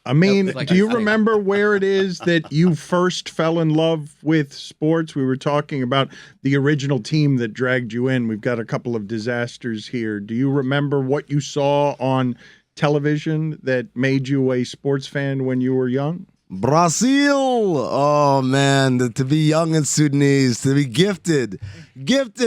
I mean, Like, do you remember where it is that you first fell in love with sports? We were talking about the original team that dragged you in. We've got a couple of disasters here. Do you remember what you saw on television that made you a sports fan when you were young? Brazil. Oh, man, to be young in Sudanese, to be gifted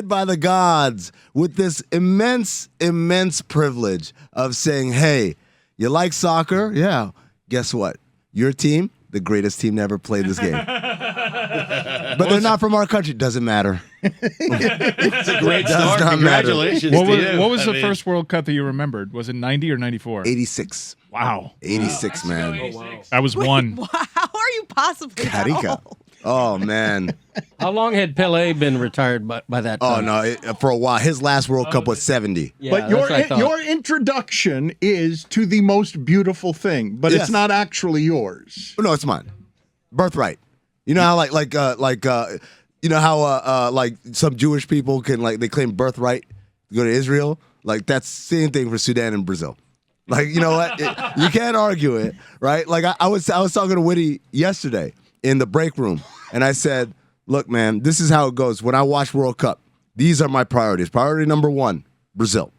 by the gods with this immense, immense privilege of saying, hey, you like soccer? Yeah. Guess what? Your team, the greatest team to ever play this game. But they're not from our country. Doesn't matter. It's a great start. Congratulations to you. What was the first World Cup that you remembered? Was it 90 or 94? 86. Wow. 86, man. Oh, wow. I was one. Wow, how are you possibly that Carica. old? Oh, man. How long had Pele been retired by that time? Oh, no, for a while. His last World Cup was 70. Yeah, But that's what I thought. your introduction is to the most beautiful thing, but Yes. it's not actually yours. No, it's mine. Birthright. You know how you know how like some Jewish people can they claim birthright to go to Israel? Like that's the same thing for Sudan and Brazil. Like, you know what? You can't argue it, right? Like I was talking to Whitty yesterday in the break room, and I said, look, man, this is how it goes. When I watch World Cup, these are my priorities. Priority number 1, Brazil.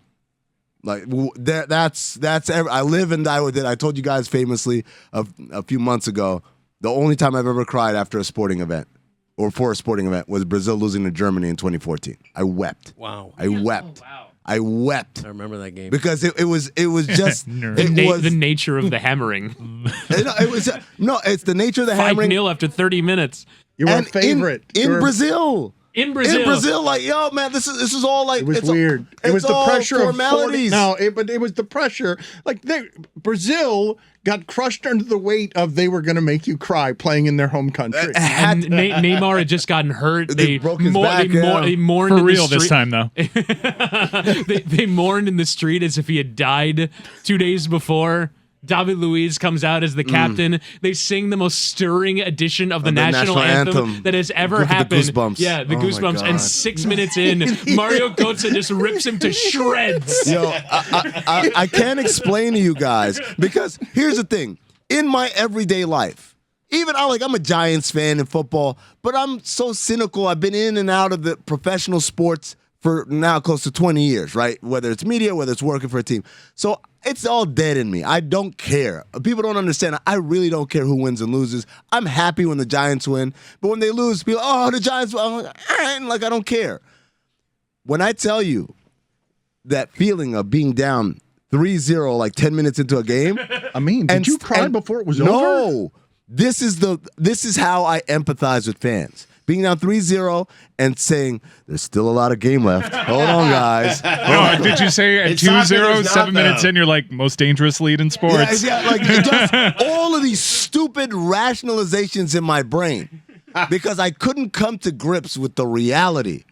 Like that's I live and die with it. I told you guys famously a few months ago, the only time I've ever cried after a sporting event or for a sporting event was Brazil losing to Germany in 2014. I wept. Wow. I wept. Oh, wow. I wept. I remember that game. Because it was just The nature of the hammering. it's the nature of the hammering. 5-0 after 30 minutes. You were a And favorite. in Brazil. In Brazil. In Brazil, like, yo, man, this is all like It was it's weird. All, It was the pressure of 40. formalities. But it was the pressure. Like Brazil got crushed under the weight of they were going to make you cry playing in their home country. And Neymar had just gotten hurt. They broke his back, They mourned For in real the this street. time, though. they mourned in the street as if he had died 2 days before. David Luiz comes out as the captain. They sing the most stirring edition of the national anthem that has ever happened. The goosebumps. Yeah, the Oh my goosebumps. God. And 6 minutes in, Mario Götze just rips him to shreds. Yo, I can't explain to you guys because here's the thing. In my everyday life, even I'm a Giants fan in football, but I'm so cynical. I've been in and out of the professional sports for now close to 20 years, right? Whether it's media, whether it's working for a team. So it's all dead in me. I don't care. People don't understand. I really don't care who wins and loses. I'm happy when the Giants win. But when they lose, people, the Giants win. I'm like, I don't care. When I tell you that feeling of being down 3-0 like 10 minutes into a game. I mean, did you cry before it was over? No. This is how I empathize with fans. Being down 3-0 and saying, there's still a lot of game left. Hold on, guys. No, did you say at It's soccer, 2-0, there's not, 7 minutes though. in, you're like, most dangerous lead in sports? Yeah, like just all of these stupid rationalizations in my brain because I couldn't come to grips with the reality.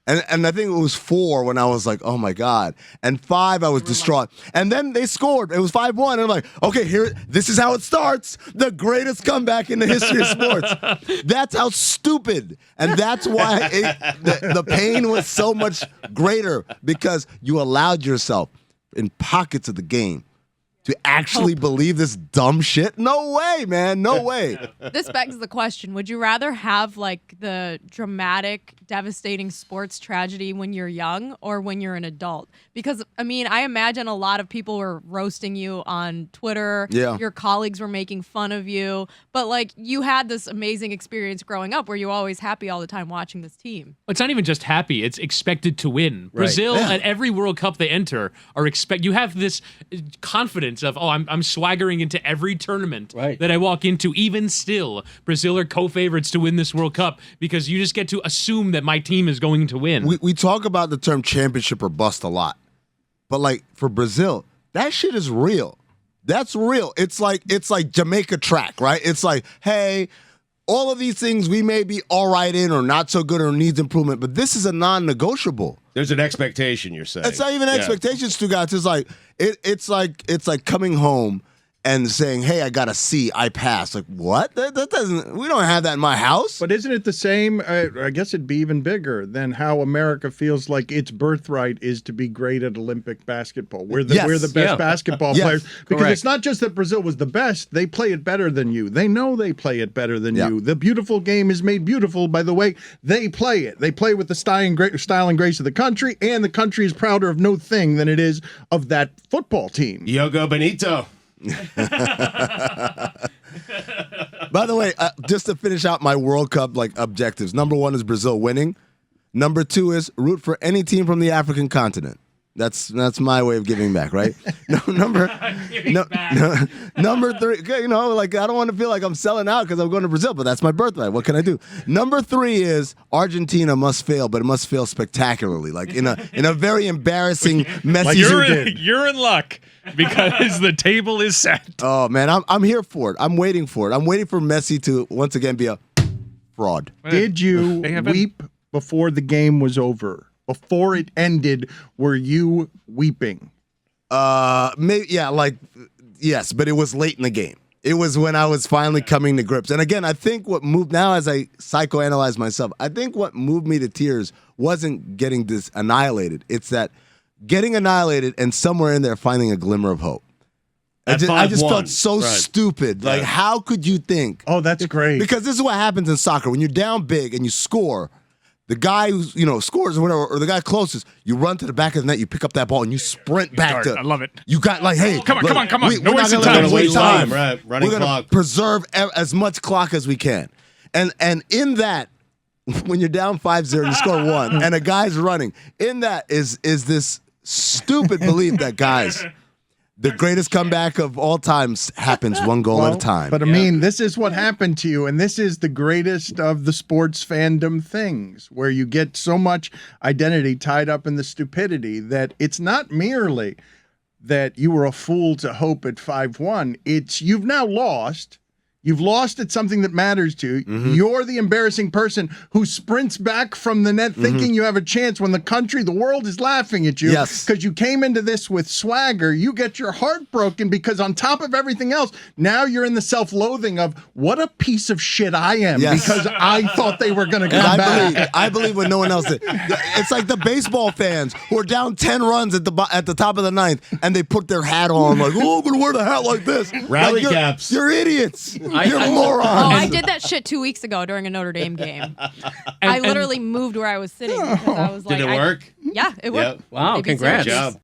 And I think it was 4 when I was like, oh my God. And 5, I was distraught. And then they scored. It was 5-1. And I'm like, okay, this is how it starts. The greatest comeback in the history of sports. That's how stupid. And that's why the pain was so much greater because you allowed yourself in pockets of the game to actually believe this dumb shit? No way, man. No way. This begs the question, would you rather have like the dramatic, devastating sports tragedy when you're young or when you're an adult? Because, I mean, I imagine a lot of people were roasting you on Twitter. Yeah. Your colleagues were making fun of you. But, like, you had this amazing experience growing up where you were always happy all the time watching this team. It's not even just happy; it's expected to win. Brazil at every World Cup they enter you have this confidence of I'm swaggering into every tournament that I walk into. Even still, Brazil are co-favorites to win this World Cup because you just get to assume that my team is going to win. We talk about the term championship or bust a lot, but like for Brazil, that shit is real. That's real. It's like Jamaica track, right? It's like, hey, all of these things we may be all right in or not so good or needs improvement, but this is a non-negotiable. There's an expectation, you're saying. It's not even expectations, Stugotz. It's like it's like coming home and saying, "Hey, I got a C, I passed." Like, what? That doesn't. We don't have that in my house. But isn't it the same? I guess it'd be even bigger than how America feels like its birthright is to be great at Olympic basketball. We're the best basketball players because it's not just that Brazil was the best; they play it better than you. They know they play it better than you. The beautiful game is made beautiful by the way they play it. They play with the style and grace of the country, and the country is prouder of no thing than it is of that football team. Yogo Benito. By the way, just to finish out my World Cup objectives, number 1 is Brazil winning. Number 2 is root for any team from the African continent. That's my way of giving back, right? Number 3, I don't want to feel like I'm selling out because I'm going to Brazil, but that's my birthright. What can I do? Number 3 is Argentina must fail, but it must fail spectacularly, like in a very embarrassing, messy. You're in luck because the table is set. Oh man, I'm here for it. I'm waiting for it. I'm waiting for Messi to once again be a fraud. Did you weep before the game was over? Before it ended, were you weeping? Maybe, yes, but it was late in the game. It was when I was finally coming to grips. And again, I think what moved, now as I psychoanalyze myself, I think what moved me to tears wasn't getting this annihilated. It's that getting annihilated and somewhere in there finding a glimmer of hope. I just felt so stupid. Like, how could you think? Oh, that's great. Because this is what happens in soccer. When you're down big and you score, the guy who scores or whatever, or the guy closest, you run to the back of the net, you pick up that ball, and you sprint back to. I love it. You got hey, come on. We're No not wasting going to time. waste time. Right, running we're going to preserve as much clock as we can, and in that, when you're down 5-0, you score 1, and a guy's running. In that is this stupid belief that guys. The greatest comeback of all time happens one goal at a time. But I mean, this is what happened to you, and this is the greatest of the sports fandom things, where you get so much identity tied up in the stupidity that it's not merely that you were a fool to hope at 5-1. It's you've now lost. You've lost at something that matters to you. Mm-hmm. You're the embarrassing person who sprints back from the net thinking you have a chance when the world is laughing at you because you came into this with swagger. You get your heart broken because on top of everything else, now you're in the self-loathing of what a piece of shit I am because I thought they were going to come back. I believe when no one else did. It's like the baseball fans who are down 10 runs at the top of the 9th and they put their hat on like, oh, I'm going to wear the hat like this. Rally caps. You're idiots. You're morons. Oh, I did that shit 2 weeks ago during a Notre Dame game. I literally moved where I was sitting because I was like, did it work? Yeah, it worked. Wow, congrats. Good job.